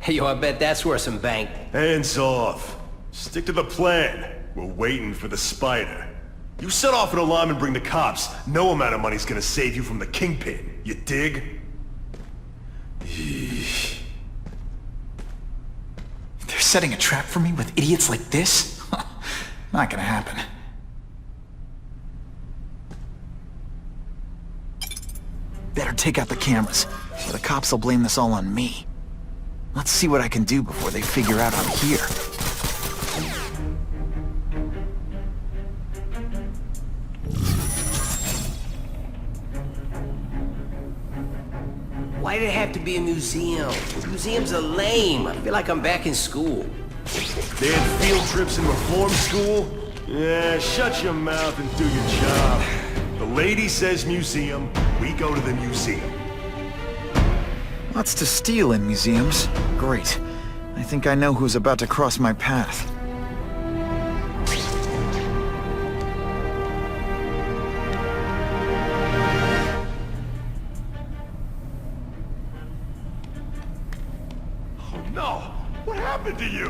Hey, yo, I bet that's worth some bank. Hands off. Stick to the plan. We're waiting for the spider. You set off an alarm and bring the cops. No amount of money's gonna save you from the kingpin. You dig? They're setting a trap for me with idiots like this? Not gonna happen. Better take out the cameras, or the cops will blame this all on me. Let's see what I can do before they figure out I'm here. Why did it have to be a museum? Museums are lame. I feel like I'm back in school. They had field trips in reform school? Yeah, shut your mouth and do your job. The lady says museum, we go to the museum. Lots to steal in museums. Great. I think I know who's about to cross my path. Oh no! What happened to you?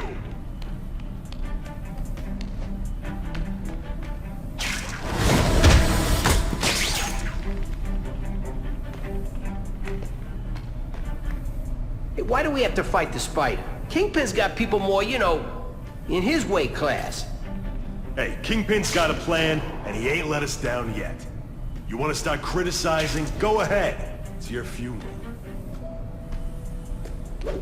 Hey, why do we have to fight the spider? Kingpin's got people more, you know, in his weight class. Hey, Kingpin's got a plan, and he ain't let us down yet. You want to start criticizing? Go ahead. It's your funeral. Did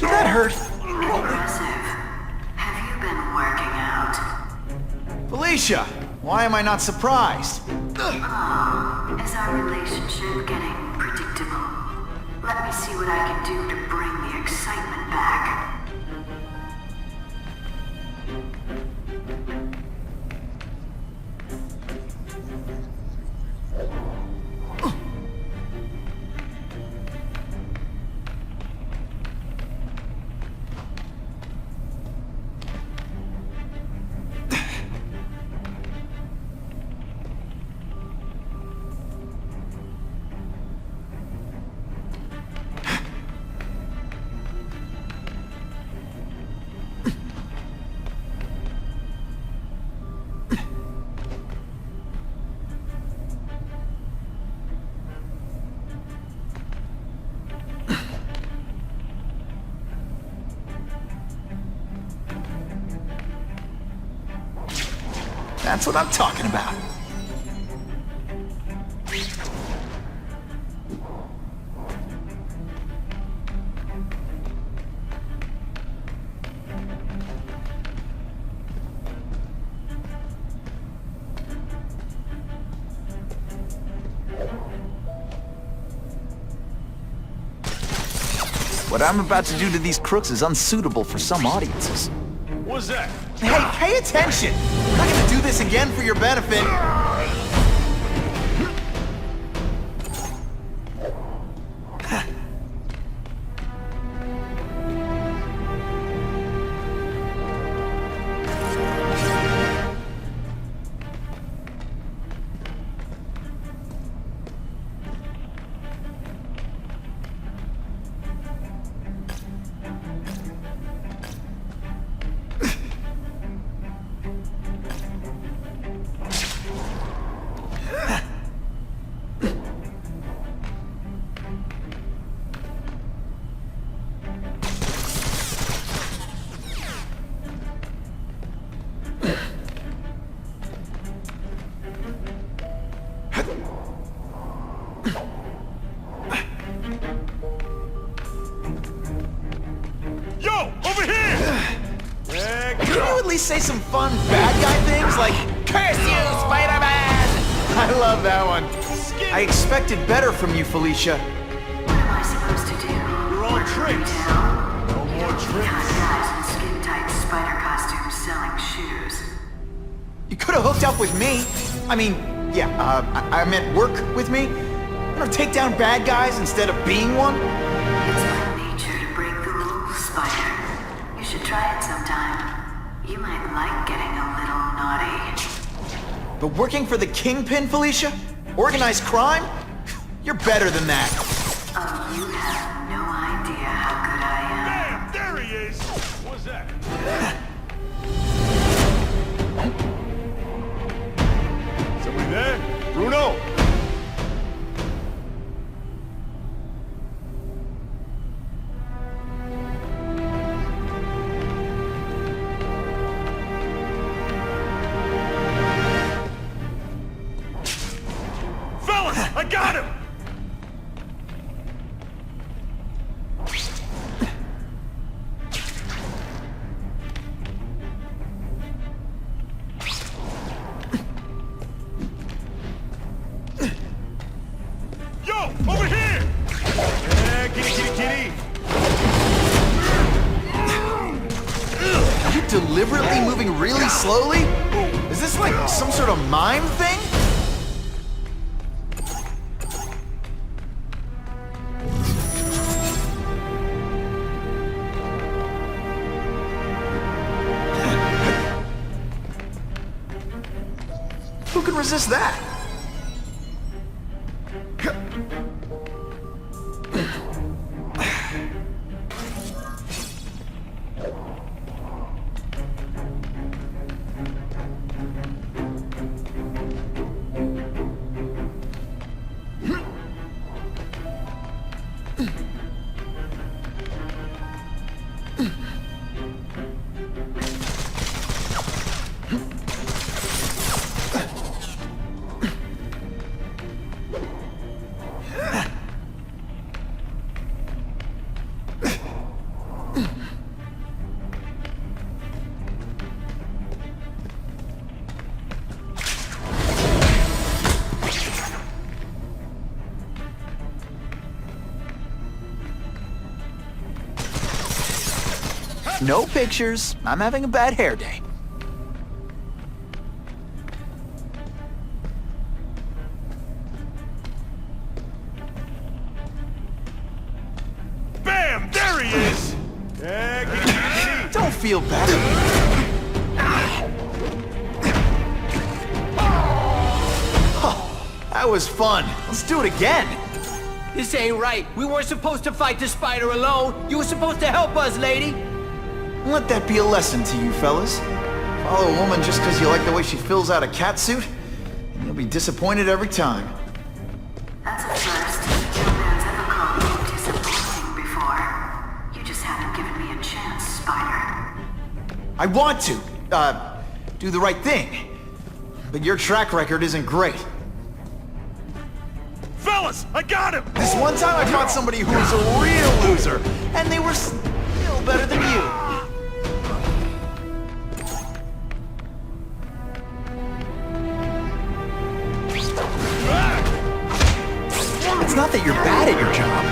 that hurt? Impressive. Have you been working out? Felicia! Why am I not surprised? Oh, is our relationship getting predictable? Let me see what I can do to bring the excitement back. That's what I'm talking about. What I'm about to do to these crooks is unsuitable for some audiences. What's that? Hey, pay attention! I'm not gonna do this again for your benefit. Yo, over here! Can you at least say some fun bad guy things like, "Curse you, Spider-Man"? I love that one. I expected better from you, Felicia. What am I supposed to do? You're all tricks. No more Kind of tricks. guys in skin-tight spider costumes selling shoes. You could have hooked up with me. I mean, yeah, I meant work with me. You know, take down bad guys instead of being one. It's my nature to break the rules, Spider. You should try it sometime. You might like getting a little naughty. But working for the Kingpin, Felicia? Organized crime? You're better than that. Oh, you have no idea how good I am. Bam! There he is! What's that? Somebody there? Bruno! Fellas, I got him! Yo, over here! Yeah, kitty. Are you deliberately moving really slowly? Is this like some sort of mime thing? Who can resist that? No pictures. I'm having a bad hair day. Bam! There he is! Yeah, kitty. Don't feel bad. Oh, that was fun. Let's do it again. This ain't right. We weren't supposed to fight the spider alone. You were supposed to help us, lady. Let that be a lesson to you, fellas. Follow a woman just because you like the way she fills out a catsuit, and you'll be disappointed every time. That's a first. No man's ever called me disappointing before. You just haven't given me a chance, Spider. I want to, do the right thing. But your track record isn't great. Fellas, I got him! This one time I fought somebody who was a real loser, and they were still better than you. It's not that you're bad at your job.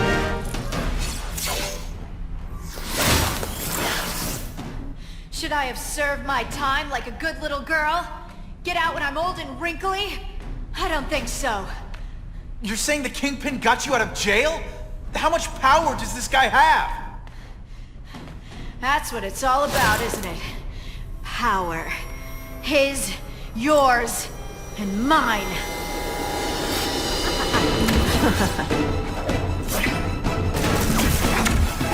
Should I have served my time like a good little girl? Get out when I'm old and wrinkly? I don't think so. You're saying the Kingpin got you out of jail? How much power does this guy have? That's what it's all about, isn't it? Power. His, yours, and mine.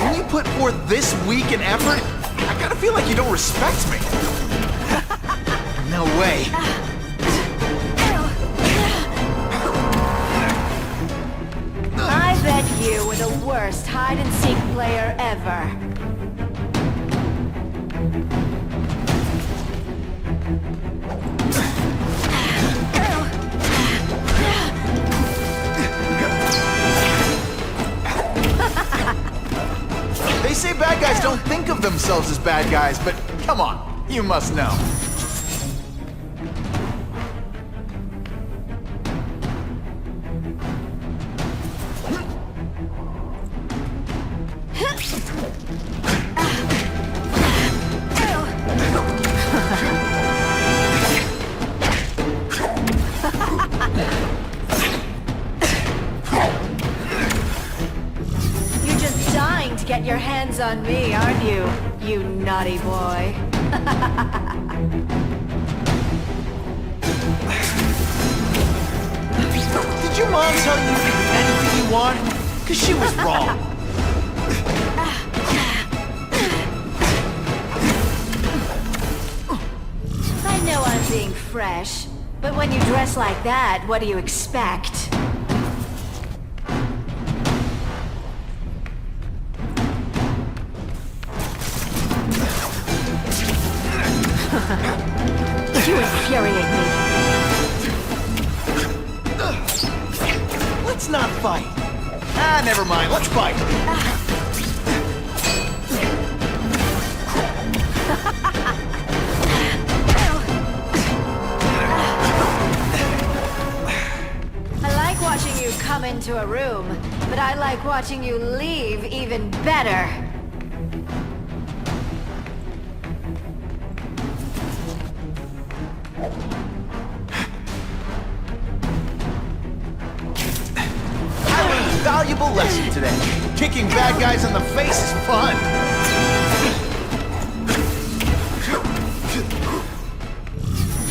When you put forth this week in effort, I gotta feel like you don't respect me. No way. I bet you were the worst hide-and-seek player ever. They say bad guys don't think of themselves as bad guys, but come on, you must know. You're just dying to get your hands on me, aren't you? You naughty boy. Did Did your mom tell you you can do anything you want? Because she was wrong. I know I'm being fresh, but when you dress like that, what do you expect? You infuriate me. Let's not fight. Ah, never mind. Let's fight. I like watching you come into a room, but I like watching you leave even better. Valuable lesson today. Kicking bad guys in the face is fun.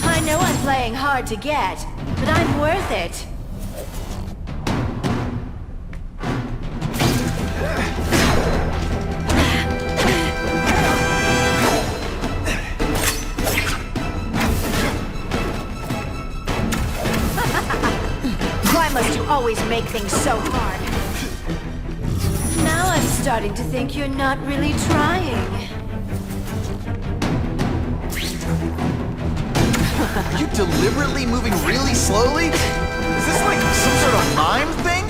I know I'm playing hard to get, but I'm worth it. Why must you always make things so hard? Now I'm starting to think you're not really trying. Are you deliberately moving really slowly? Is this like some sort of mime thing?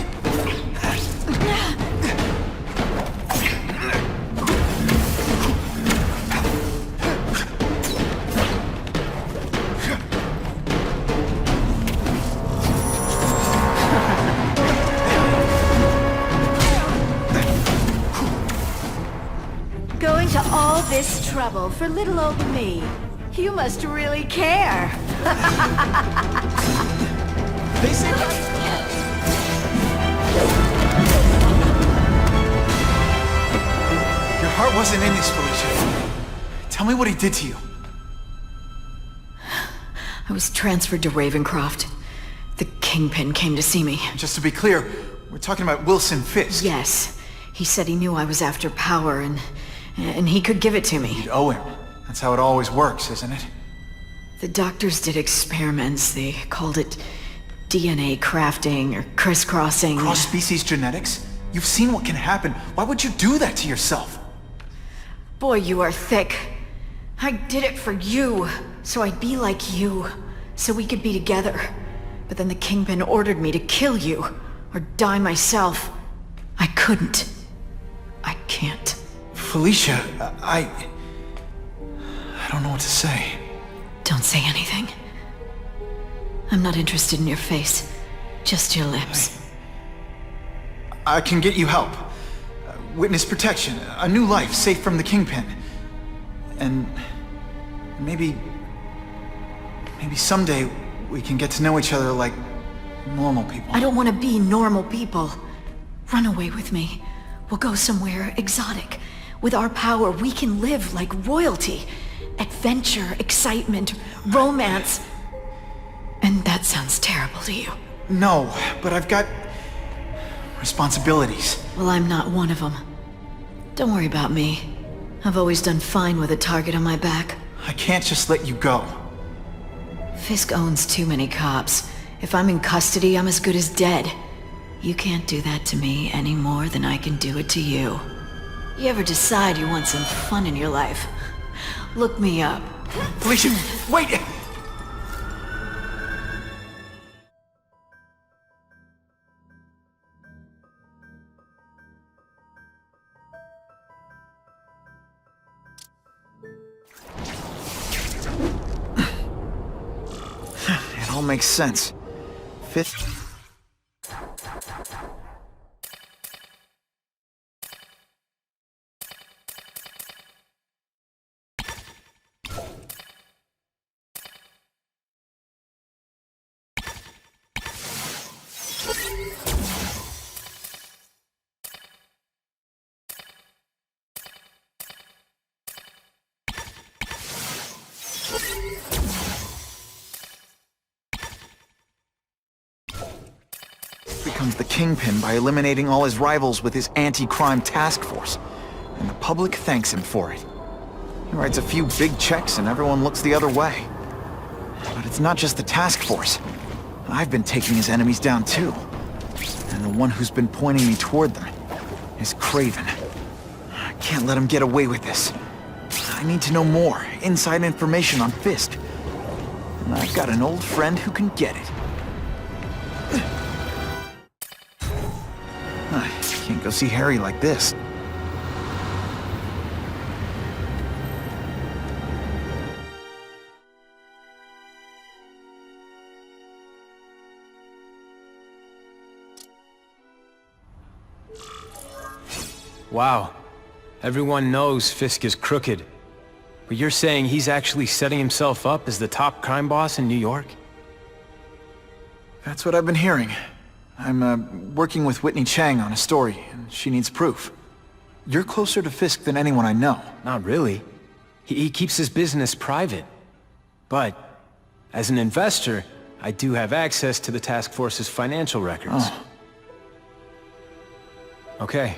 Going to all this trouble for little old me. You must really care. They say... Your heart wasn't in this, Felicia. Tell me what he did to you. I was transferred to Ravencroft. The Kingpin came to see me. Just to be clear, we're talking about Wilson Fisk. Yes. He said he knew I was after power and he could give it to me. You'd owe him. That's how it always works, isn't it? The doctors did experiments. They called it DNA crafting or crisscrossing. Cross-species genetics? You've seen what can happen. Why would you do that to yourself? Boy, you are thick. I did it for you, so I'd be like you, so we could be together. But then the Kingpin ordered me to kill you, or die myself. I couldn't. I can't. Felicia, I don't know what to say. Don't say anything. I'm not interested in your face, just your lips. I can get you help. Witness protection, a new life safe from the Kingpin. And maybe someday we can get to know each other like normal people. I don't want to be normal people. Run away with me. We'll go somewhere exotic. With our power, we can live like royalty. Adventure, excitement, romance. And that sounds terrible to you. No, but I've got responsibilities. Well, I'm not one of them. Don't worry about me. I've always done fine with a target on my back. I can't just let you go. Fisk owns too many cops. If I'm in custody, I'm as good as dead. You can't do that to me any more than I can do it to you. You ever decide you want some fun in your life? Look me up. Felicia, wait! It all makes sense. Fifth... becomes the Kingpin by eliminating all his rivals with his anti-crime task force. And the public thanks him for it. He writes a few big checks and everyone looks the other way. But it's not just the task force. I've been taking his enemies down too. And the one who's been pointing me toward them is Kraven. I can't let him get away with this. I need to know more, inside information on Fisk. And I've got an old friend who can get it. I can't go see Harry like this. Wow. Everyone knows Fisk is crooked. But you're saying he's actually setting himself up as the top crime boss in New York? That's what I've been hearing. I'm working with Whitney Chang on a story, and she needs proof. You're closer to Fisk than anyone I know. Not really. He keeps his business private. But, as an investor, I do have access to the task force's financial records. Oh. Okay.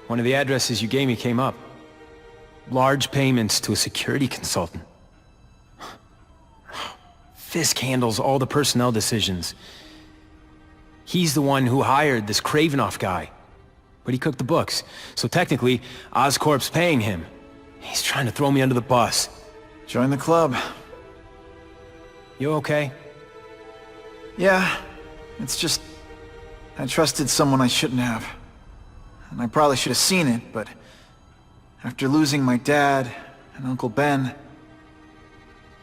One of the addresses you gave me came up. Large payments to a security consultant. Fisk handles all the personnel decisions. He's the one who hired this Kravinoff guy. But he cooked the books, so technically, Oscorp's paying him. He's trying to throw me under the bus. Join the club. You okay? Yeah, it's just... I trusted someone I shouldn't have. And I probably should have seen it, but... after losing my dad and Uncle Ben...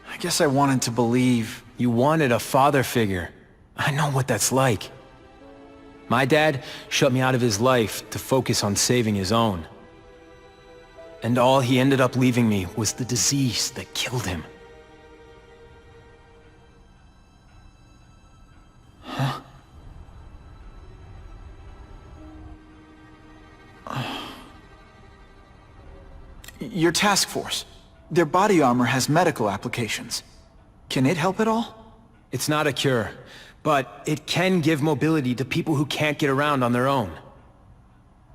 I guess I wanted to believe... You wanted a father figure. I know what that's like. My dad shut me out of his life to focus on saving his own. And all he ended up leaving me was the disease that killed him. Huh? Your task force. Their body armor has medical applications. Can it help at all? It's not a cure, but it can give mobility to people who can't get around on their own.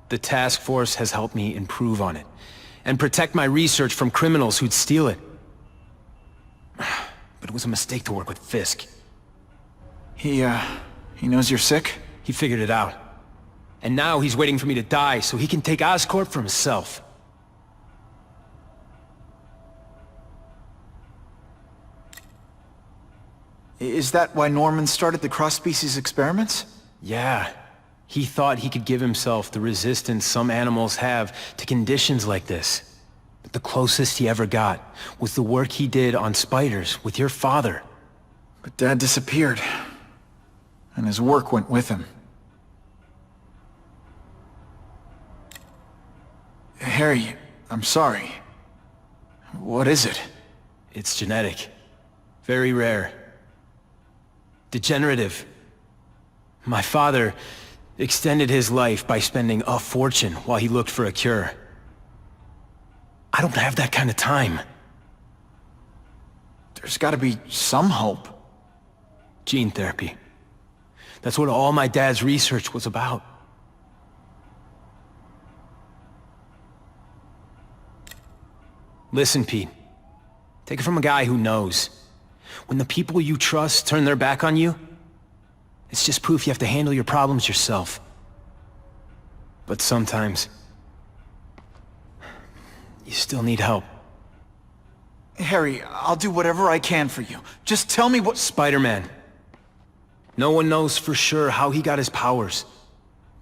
The task force has helped me improve on it, and protect my research from criminals who'd steal it. But it was a mistake to work with Fisk. He knows you're sick? He figured it out. And now he's waiting for me to die so he can take Oscorp for himself. Is that why Norman started the cross-species experiments? Yeah. He thought he could give himself the resistance some animals have to conditions like this. But the closest he ever got was the work he did on spiders with your father. But Dad disappeared. And his work went with him. Harry, I'm sorry. What is it? It's genetic. Very rare. Degenerative. My father extended his life by spending a fortune while he looked for a cure. I don't have that kind of time. There's gotta be some hope. Gene therapy. That's what all my dad's research was about. Listen, Pete. Take it from a guy who knows. When the people you trust turn their back on you, it's just proof you have to handle your problems yourself. But sometimes, you still need help. Harry, I'll do whatever I can for you. Just tell me what— Spider-Man. No one knows for sure how he got his powers.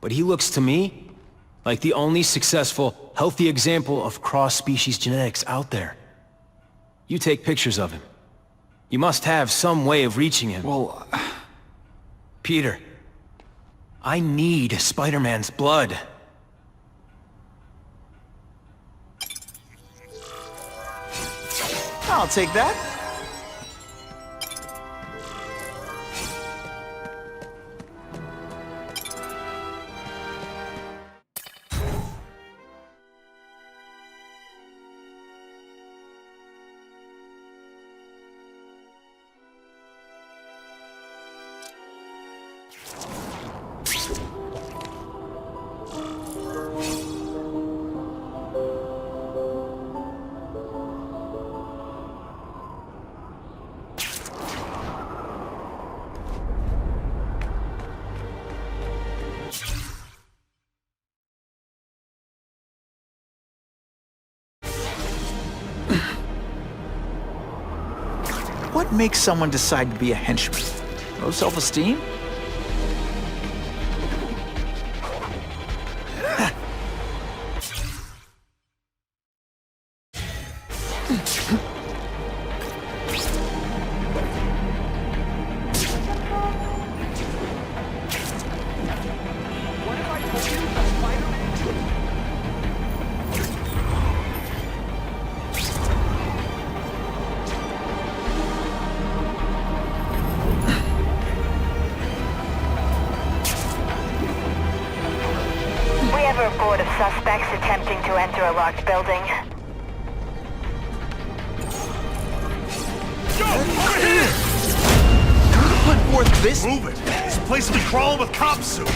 But he looks to me like the only successful, healthy example of cross-species genetics out there. You take pictures of him. You must have some way of reaching him. Well... Peter, I need Spider-Man's blood. I'll take that. What makes someone decide to be a henchman? Low self-esteem? We have a report of suspects attempting to enter a locked building. Put forth this? Move it! This place will be crawling with cops soon!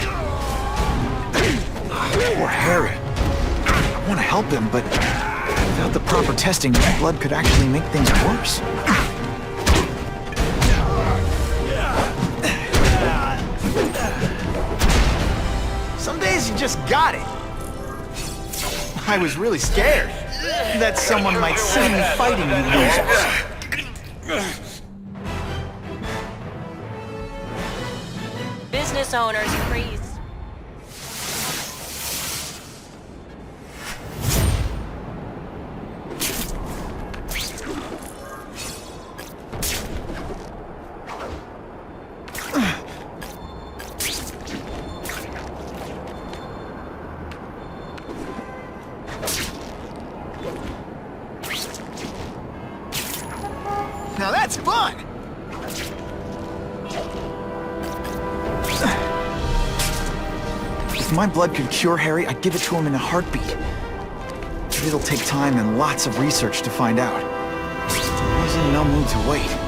Poor Harry. I want to help him, but without the proper testing, his blood could actually make things worse. Some days you just got it. I was really scared that someone might see me fighting you losers. Business owners, freeze. Now that's fun! If my blood could cure Harry, I'd give it to him in a heartbeat. But it'll take time and lots of research to find out. I was in no mood to wait.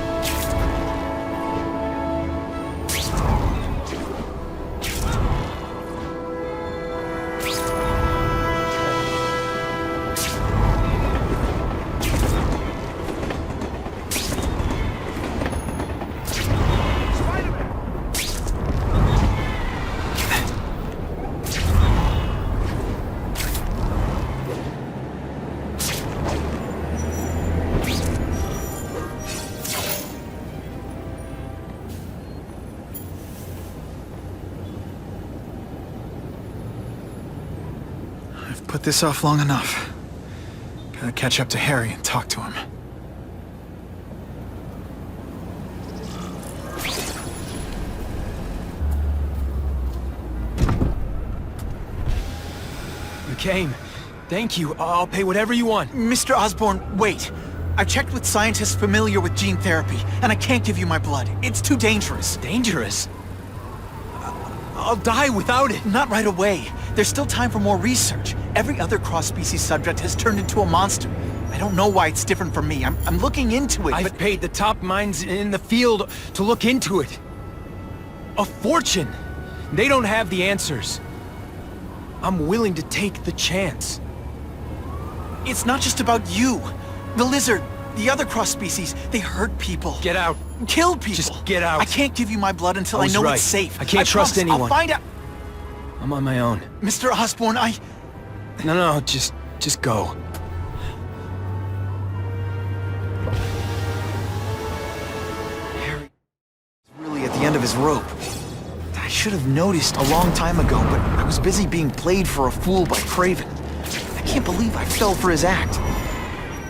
I've put this off long enough. Gotta catch up to Harry and talk to him. You came. Thank you. I'll pay whatever you want. Mr. Osborn, wait. I've checked with scientists familiar with gene therapy, and I can't give you my blood. It's too dangerous. Dangerous? I'll die without it. Not right away. There's still time for more research. Every other cross-species subject has turned into a monster. I don't know why it's different from me. I'm looking into it, I've but... paid the top minds in the field to look into it. A fortune. They don't have the answers. I'm willing to take the chance. It's not just about you. The lizard, the other cross-species, they hurt people. Get out. Kill people. Just get out. I can't give you my blood until I was know right. it's safe. I can't trust promise. anyone. I'll find out. I'm on my own. Mr. Osborn, No, just go. Harry is really at the end of his rope. I should have noticed a long time ago, but I was busy being played for a fool by Craven. I can't believe I fell for his act.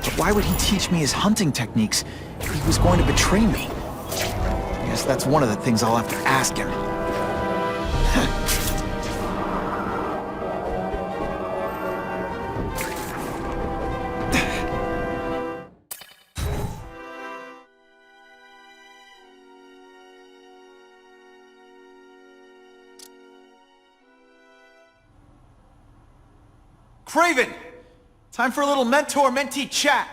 But why would he teach me his hunting techniques if he was going to betray me? I guess that's one of the things I'll have to ask him. Craven! Time for a little mentor-mentee chat.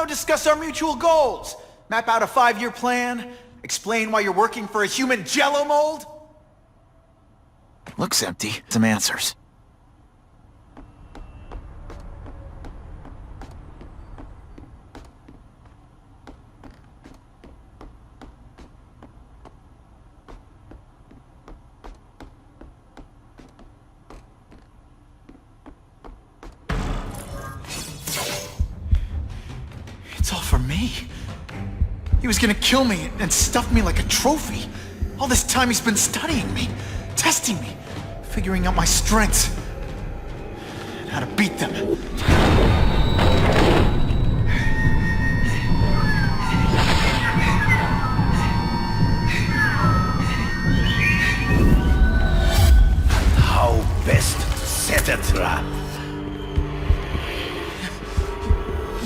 Discuss our mutual goals. Map out a 5-year plan. Explain why you're working for a human jello mold. Looks empty. Some answers. It's all for me. He was gonna kill me and stuff me like a trophy. All this time he's been studying me, testing me, figuring out my strengths, and how to beat them. How best to set a trap?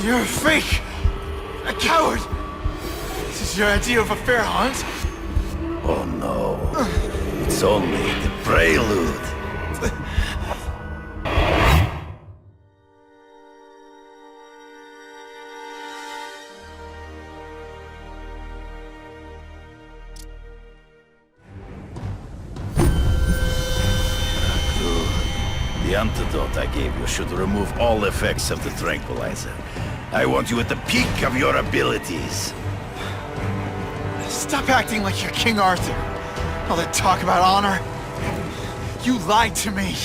You're a fake! A coward! This is your idea of a fair hunt? Oh no, it's only the prelude. The antidote I gave you should remove all effects of the tranquilizer. I want you at the peak of your abilities. Stop acting like you're King Arthur. All that talk about honor. You lied to me.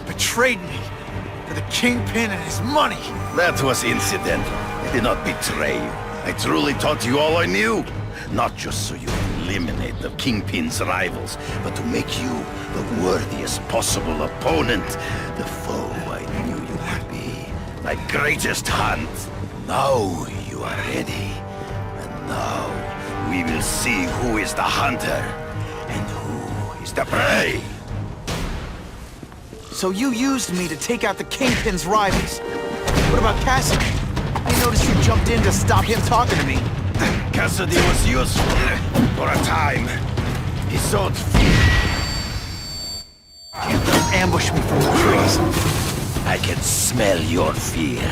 Betrayed me. For the Kingpin and his money. That was incidental. I did not betray you. I truly taught you all I knew. Not just so you eliminate the Kingpin's rivals, but to make you the worthiest possible opponent. The foe I knew you would be. My greatest hunt. Now you are ready. And now we will see who is the hunter and who is the prey. So you used me to take out the Kingpin's rivals. What about Cassidy? I noticed you jumped in to stop him talking to me. Cassidy was useful for a time. He sowed fear. Ambush me from the trees. I can smell your fear.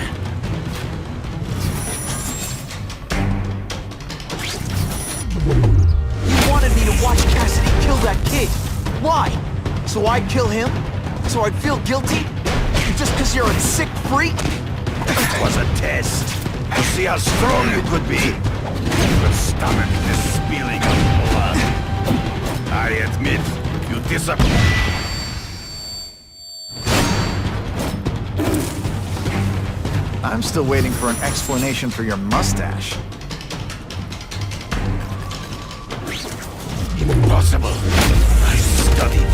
You wanted me to watch Cassidy kill that kid. Why? So I'd kill him? So I'd feel guilty? Just because you're a sick freak? It was a test. To see how strong you could be. You could stomach the spilling of blood. I admit, you disappoint. I'm still waiting for an explanation for your mustache. Impossible. I studied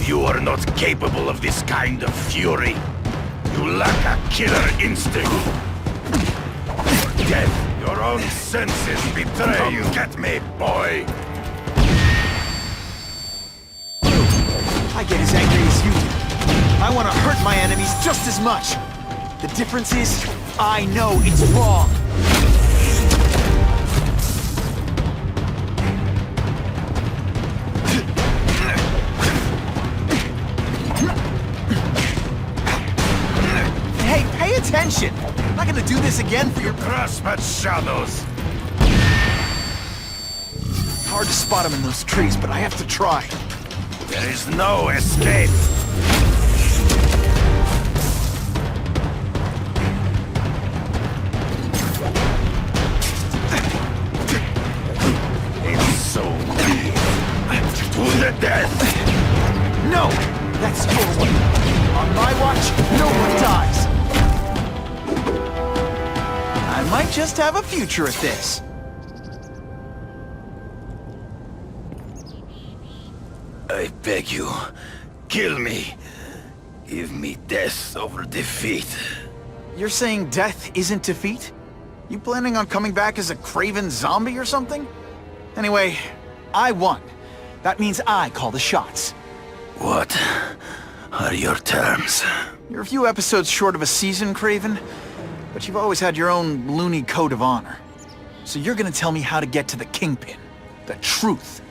you. You are not capable of this kind of fury. You lack a killer instinct. Your death, your own senses betray you. Get me, boy. I get as angry as you do. I want to hurt my enemies just as much. The difference is, I know it's wrong. Hey, pay attention! I'm not gonna do this again for your... Grasp at shadows. Hard to spot them in those trees, but I have to try. There is no escape. It's so weird. To the death. No! That's your way. On my watch, no one dies. I might just have a future at this. I beg you, kill me. Give me death over defeat. You're saying death isn't defeat? You planning on coming back as a craven zombie or something? Anyway, I won. That means I call the shots. What are your terms? You're a few episodes short of a season, Craven, but you've always had your own loony code of honor. So you're gonna tell me how to get to the Kingpin. The truth.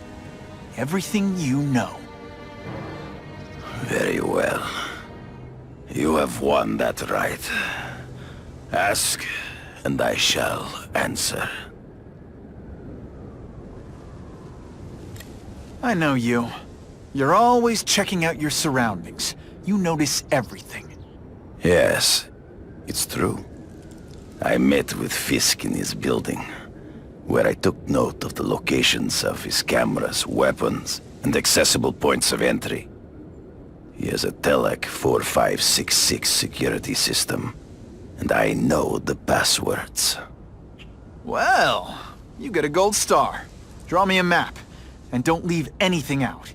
Everything you know. Very well. You have won that right. Ask, and I shall answer. I know you. You're always checking out your surroundings. You notice everything. Yes, it's true. I met with Fisk in his building, where I took note of the locations of his cameras, weapons, and accessible points of entry. He has a Telec 4566 security system, and I know the passwords. Well, you get a gold star. Draw me a map, and don't leave anything out.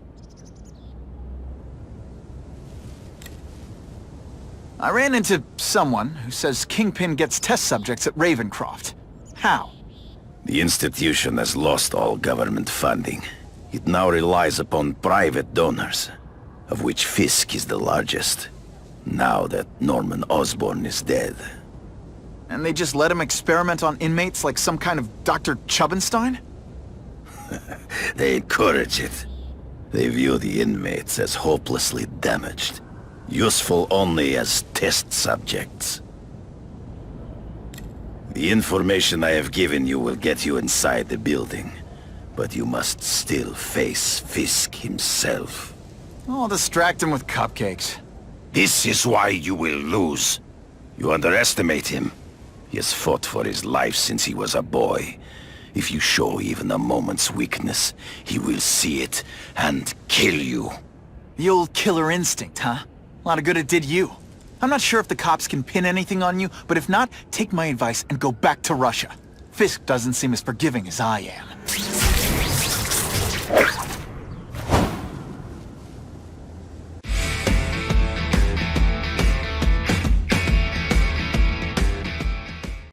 I ran into someone who says Kingpin gets test subjects at Ravencroft. How? The institution has lost all government funding. It now relies upon private donors, of which Fisk is the largest. Now that Norman Osborn is dead. And they just let him experiment on inmates like some kind of Dr. Chubbenstein? They encourage it. They view the inmates as hopelessly damaged, useful only as test subjects. The information I have given you will get you inside the building, but you must still face Fisk himself. I'll distract him with cupcakes. This is why you will lose. You underestimate him. He has fought for his life since he was a boy. If you show even a moment's weakness, he will see it and kill you. The old killer instinct, huh? A lot of good it did you. I'm not sure if the cops can pin anything on you, but if not, take my advice and go back to Russia. Fisk doesn't seem as forgiving as I am.